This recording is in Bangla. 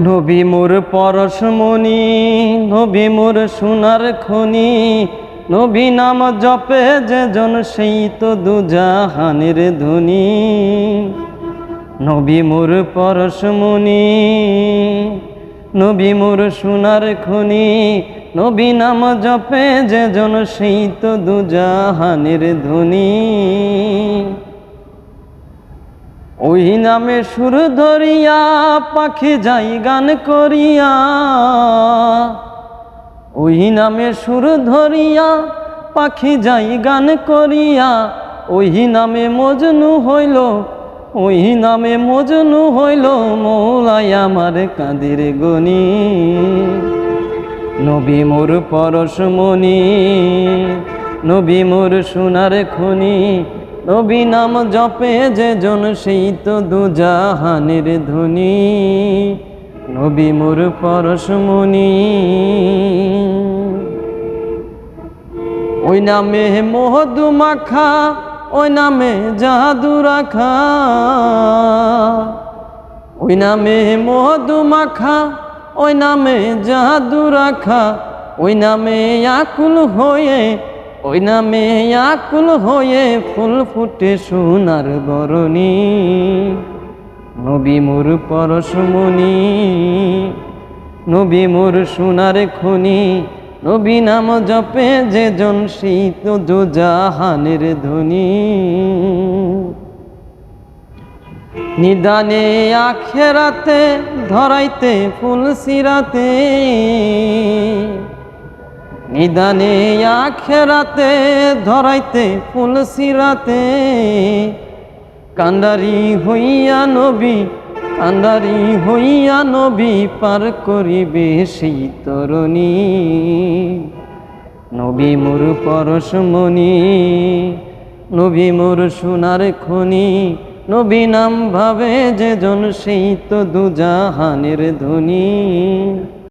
নবী মোর পরশমণি, নবী মোর সোনার খনি, নবী নাম জপে যে জন সেই তো দুজাহানের ধনী। নবী মোর পরশমণি, নবী মোর সোনার খনি, নবী নাম জপে যে জন সেই তো দুজাহানের ধনী। ওই নামে সুর ধরিয়া পাখি যাই গান করিয়া, ওই নামে সুর ধরিয়া পাখি যাই গান করিয়া, ওই নামে মজনু হইল, ওই নামে মজনু হইল মৌলাই আমার কাঁদির গনি। নবী মোর পরশমণি, নবী মোর সোনার খনি, নবী নাম জপে যে জন সেই তো দুজাহানের ধনী। নবী মোর পরশমণি, ওই নামে মধু মাখা, ওই নামে জাদু রাখা, ওই নামে মধু মাখা, ওই নামে জাদু রাখা, ওই নামে আকুল হয়ে, ওই নামে আকুল হয়ে ফুল ফুটে সোনার বরণী। নবী মোর পরশমণি, নবী মোর সোনার খনি, নবী নাম জপে যে জন সেই তো দুজাহানের ধনী। নিদানে আখেরাতে ধরাইতে ফুল সিরাতে, নিদানে আখেরাতে ধরাইতে ফুল সিরাতে, কান্ডারি হইয়া নবী, কান্ডারি হইয়া নবী পার করিবে সেই তরণী। নবী মোর পরশমণি, নবী মোর সোনার খনি, নবী নাম ভাবে যে জন সেই তো দুজাহানের ধনী।